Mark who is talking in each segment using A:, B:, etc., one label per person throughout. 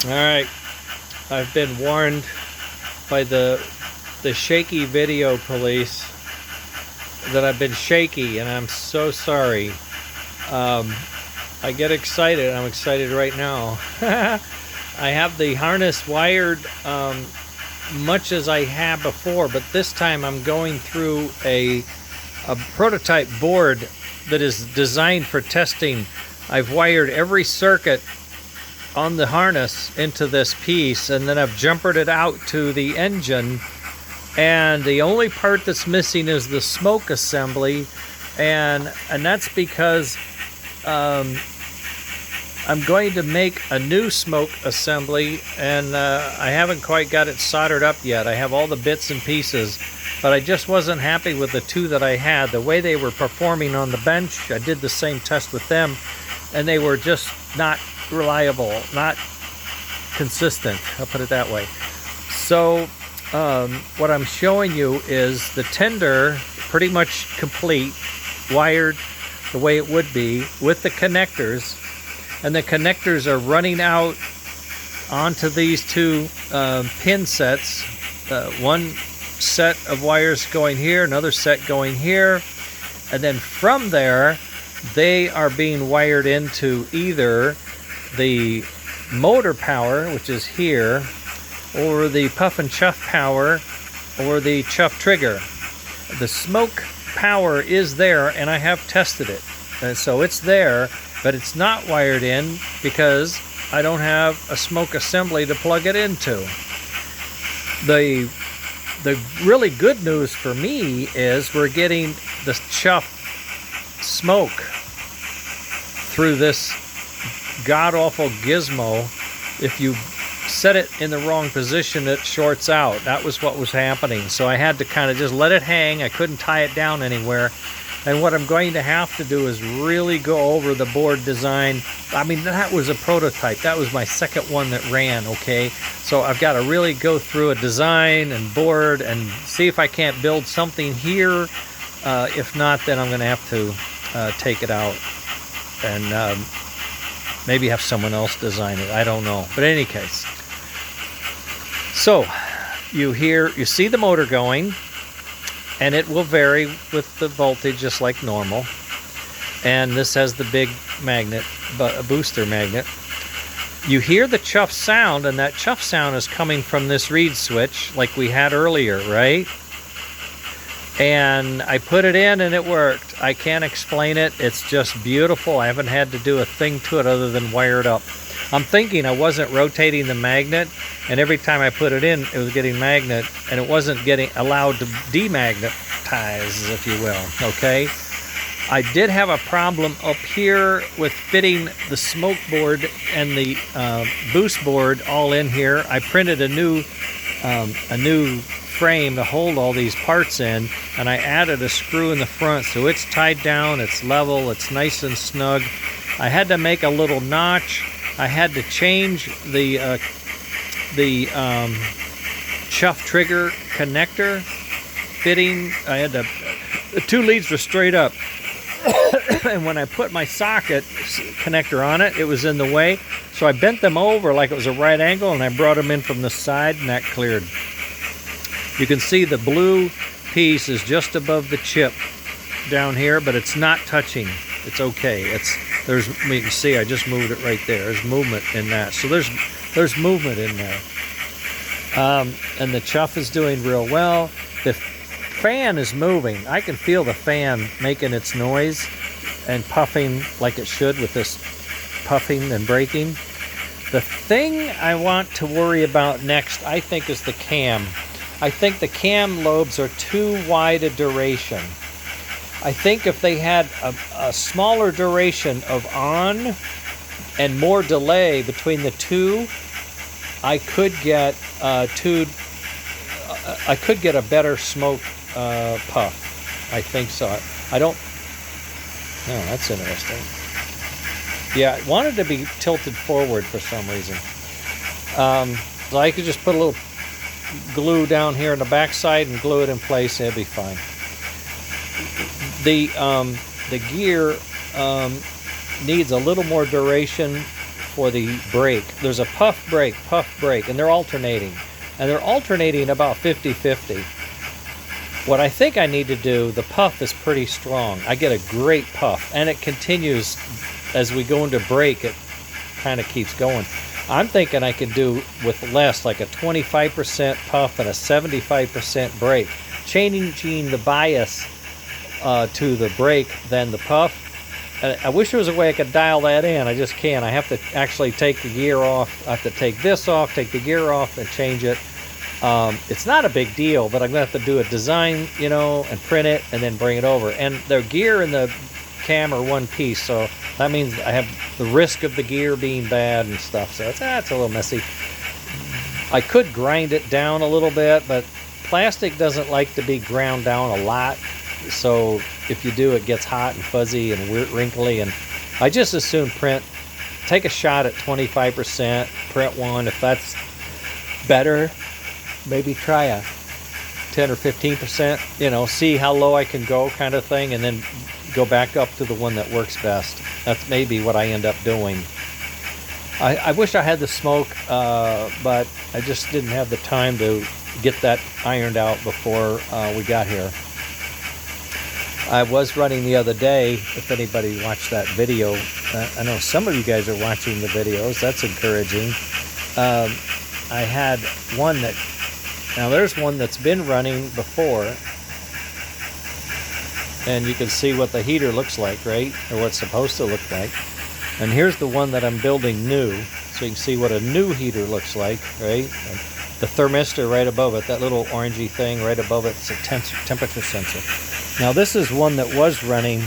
A: All right, I've been warned by the shaky video police that I've been shaky, and I'm so sorry. Um, I get excited. I'm excited right now. I have the harness wired much as I have before, but this time I'm going through a prototype board that is designed for testing. I've wired every circuit on the harness into this piece, and then I've jumpered it out to the engine, and the only part that's missing is the smoke assembly, and that's because I'm going to make a new smoke assembly, and I haven't quite got it soldered up yet. I have all the bits and pieces, but I just wasn't happy with the two that I had. The way they were performing on the bench, I did the same test with them, and they were just not reliable, not consistent, I'll put it that way. So what I'm showing you is the tender pretty much complete, wired the way it would be with the connectors, and the connectors are running out onto these two pin sets. One set of wires going here, another set going here, and then from there they are being wired into either the motor power, which is here, or the puff and chuff power, or the chuff trigger. The smoke power is there, and I have tested it, and so it's there, but it's not wired in because I don't have a smoke assembly to plug it into. The really good news for me is we're getting the chuff smoke through this god-awful gizmo. If you set it in the wrong position, it shorts out. That was what was happening. So I had to kind of just let it hang. I couldn't tie it down anywhere. And what I'm going to have to do is really go over the board design. I mean, that was a prototype. That was my second one that ran, okay? So I've got to really go through a design and board and see if I can't build something here. If not, then I'm going to have to take it out and maybe have someone else design it. I don't know. But in any case, so you see the motor going, and it will vary with the voltage just like normal. And this has the big magnet, a booster magnet. You hear the chuff sound, and that chuff sound is coming from this reed switch like we had earlier, right? And I put it in and it worked. I can't explain it. It's just beautiful. I haven't had to do a thing to it other than wire it up. I'm thinking I wasn't rotating the magnet, and every time I put it in, it was getting magnet, and it wasn't getting allowed to demagnetize, if you will, okay? I did have a problem up here with fitting the smoke board and the boost board all in here. I printed a new frame to hold all these parts in, and I added a screw in the front, so it's tied down, it's level, it's nice and snug. I had to make a little notch. I had to change the chuff trigger connector fitting. I had to, the two leads were straight up, and when I put my socket connector on it, it was in the way, so I bent them over like it was a right angle, and I brought them in from the side, and that cleared. You can see the blue piece is just above the chip down here, but it's not touching. It's okay. You can see I just moved it right there. There's movement in that. So there's movement in there. And the chuff is doing real well. The fan is moving. I can feel the fan making its noise and puffing like it should with this puffing and braking. The thing I want to worry about next, I think, is the cam. I think the cam lobes are too wide a duration. I think if they had a smaller duration of on and more delay between the two, I could get a better smoke puff. I think so. I don't. Oh, that's interesting. Yeah, I wanted to be tilted forward for some reason. So I could just put a little glue down here on the back side and glue it in place, and it'd be fine. The gear needs a little more duration for the brake. There's a puff brake, and they're alternating. And they're alternating about 50-50. What I think I need to do, the puff is pretty strong. I get a great puff, and it continues as we go into brake. It kind of keeps going. I'm thinking I can do with less, like a 25% puff and a 75% brake. Changing the bias to the brake than the puff. I wish there was a way I could dial that in. I just can't. I have to actually take the gear off. I have to take this off, take the gear off, and change it. It's not a big deal, but I'm going to have to do a design, you know, and print it and then bring it over. And the gear and the cam are one piece, so that means I have the risk of the gear being bad and stuff. So it's a little messy. I could grind it down a little bit, but plastic doesn't like to be ground down a lot. So if you do, it gets hot and fuzzy and wrinkly. And I just as soon take a shot at 25%, print one. If that's better, maybe try a 10 or 15%, you know, see how low I can go kind of thing, and then go back up to the one that works best. That's maybe what I end up doing. I wish I had the smoke, but I just didn't have the time to get that ironed out before we got here. I was running the other day, if anybody watched that video. I know some of you guys are watching the videos. That's encouraging. I had one that, now there's one that's been running before, and you can see what the heater looks like, right? Or what's supposed to look like. And here's the one that I'm building new, so you can see what a new heater looks like, right? And the thermistor right above it, that little orangey thing right above it, it's a temperature sensor. Now this is one that was running,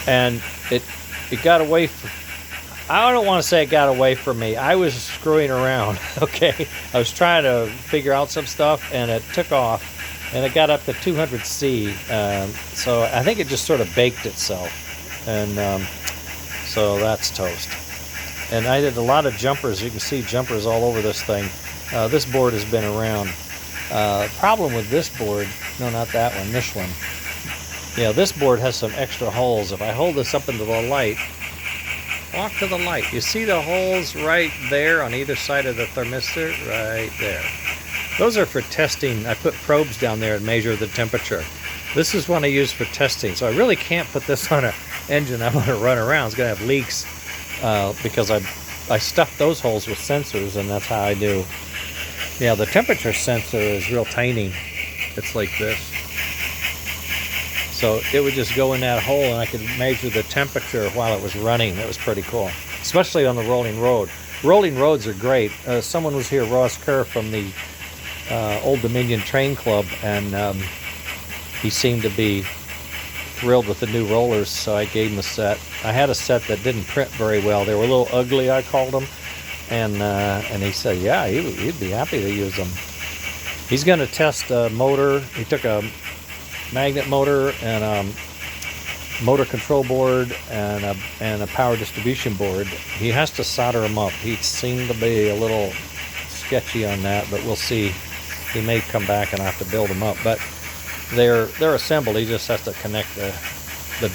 A: and it got away from, I don't want to say it got away from me. I was screwing around, okay? I was trying to figure out some stuff, and it took off, and it got up to 200C. So I think it just sort of baked itself, and so that's toast. And I did a lot of jumpers. You can see jumpers all over this thing. This board has been around. Problem with this board, no, not that one, this one. Yeah, this board has some extra holes. If I hold this up into the light, walk to the light. You see the holes right there on either side of the thermistor? Right there. Those are for testing. I put probes down there and measure the temperature. This is one I use for testing, so I really can't put this on an engine I'm going to run around. It's going to have leaks because I stuffed those holes with sensors, and that's how I do. Yeah, the temperature sensor is real tiny. It's like this. So it would just go in that hole, and I could measure the temperature while it was running. That was pretty cool, especially on the rolling road. Rolling roads are great. Someone was here, Ross Kerr from the Old Dominion Train Club, and he seemed to be thrilled with the new rollers, so I gave him a set. I had a set that didn't print very well. They were a little ugly, I called them, and he said, yeah, he'd be happy to use them. He's going to test a motor. He took a magnet motor and a motor control board and a power distribution board. He has to solder them up. He seemed to be a little sketchy on that, but we'll see. He may come back and I have to build them up, but they're assembled. He just has to connect the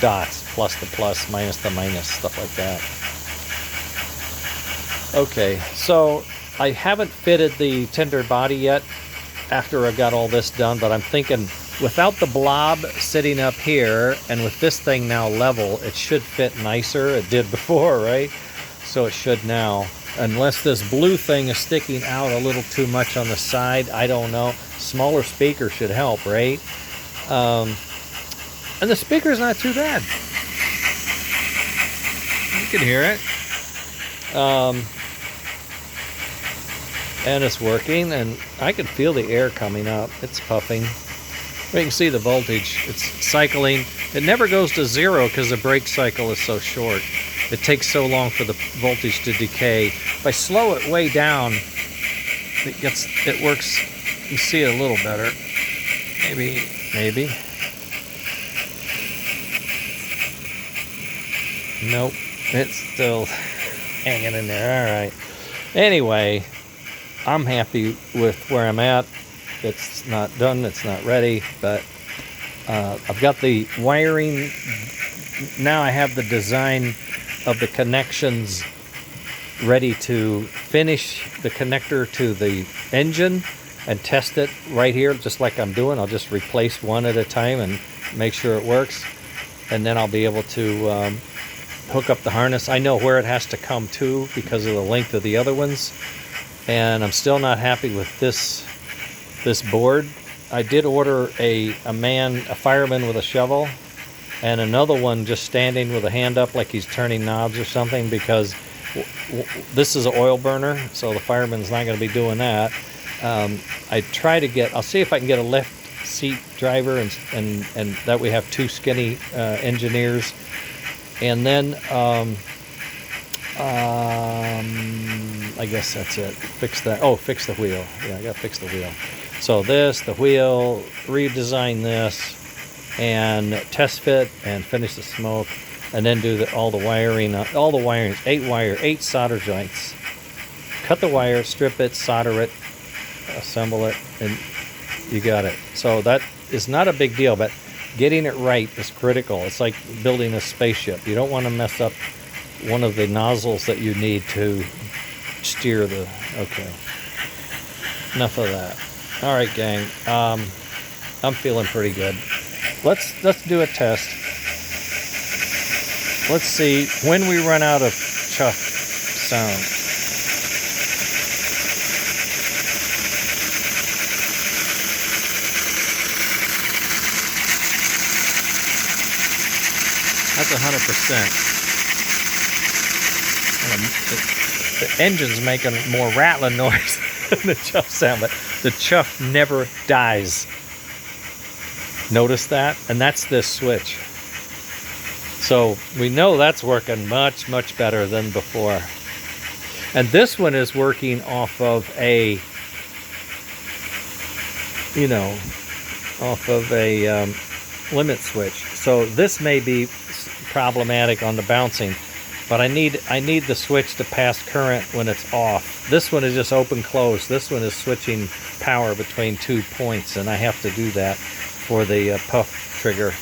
A: dots, plus the plus, minus the minus, stuff like that. Okay, so I haven't fitted the tender body yet after I got all this done, but I'm thinking without the blob sitting up here and with this thing now level, it should fit nicer. It did before, right? So it should now, unless this blue thing is sticking out a little too much on the side. I don't know. Smaller speaker should help, right? And the speaker's not too bad. You can hear it. And it's working, and I can feel the air coming up. It's puffing. We can see the voltage. It's cycling. It never goes to zero because the brake cycle is so short. It takes so long for the voltage to decay. If I slow it way down, it works. You see it a little better. Maybe. Nope. It's still hanging in there. All right. Anyway, I'm happy with where I'm at. It's not done, it's not ready, but I've got the wiring. Now I have the design of the connections ready to finish the connector to the engine and test it right here, just like I'm doing. I'll just replace one at a time and make sure it works. And then I'll be able to hook up the harness. I know where it has to come to because of the length of the other ones. And I'm still not happy with this board. I did order a fireman with a shovel, and another one just standing with a hand up like he's turning knobs or something, because this is an oil burner, so the fireman's not going to be doing that. I'll see if I can get a left seat driver, and that we have two skinny engineers. And then I guess that's it. Fix that. Oh, fix the wheel. Yeah, I got to fix the wheel. So the wheel, redesign this, and test fit and finish the smoke, and then do all the wiring. 8 solder joints. Cut the wire, strip it, solder it, assemble it, and you got it. So that is not a big deal, but getting it right is critical. It's like building a spaceship. You don't want to mess up one of the nozzles that you need to steer the... Okay. Enough of that. All right, gang. I'm feeling pretty good. Let's do a test. Let's see when we run out of chuff sound. That's 100%. The engine's making more rattling noise than the chuff sound, but the chuff never dies. Notice that? And that's this switch. So we know that's working much, much better than before. And this one is working off of a, limit switch. So this may be problematic on the bouncing, but I need the switch to pass current when it's off. This one is just open close. This one is switching power between 2 points, and I have to do that for the puff trigger.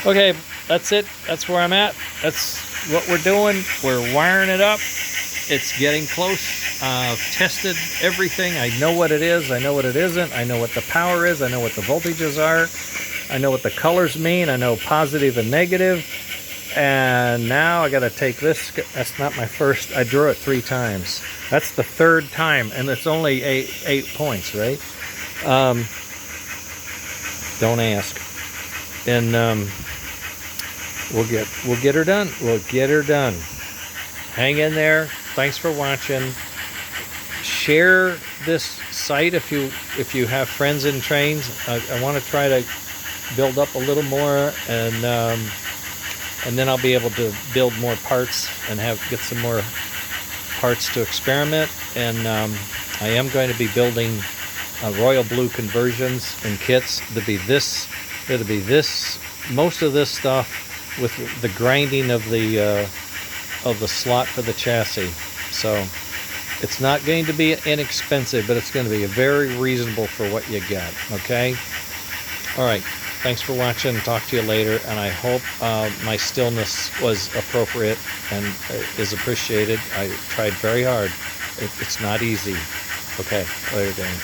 A: Okay, that's it. That's where I'm at. That's what we're doing. We're wiring it up. It's getting close. I've tested everything. I know what it is. I know what it isn't. I know what the power is. I know what the voltages are. I know what the colors mean. I know positive and negative. And now I got to take this. That's not my first. I drew it 3 times. That's the 3rd time, and it's only 8 points, right? Don't ask. And we'll get her done. We'll get her done. Hang in there. Thanks for watching. Share this site if you have friends in trains. I want to try to build up a little more, and then I'll be able to build more parts and get some more parts to experiment. And I am going to be building royal blue conversions and kits. It'll be this. Most of this stuff with the grinding of the slot for the chassis. So it's not going to be inexpensive, but it's going to be very reasonable for what you get. Okay. All right. Thanks for watching. Talk to you later, and I hope my stillness was appropriate and is appreciated. I tried very hard. It's not easy. Okay, later, gang.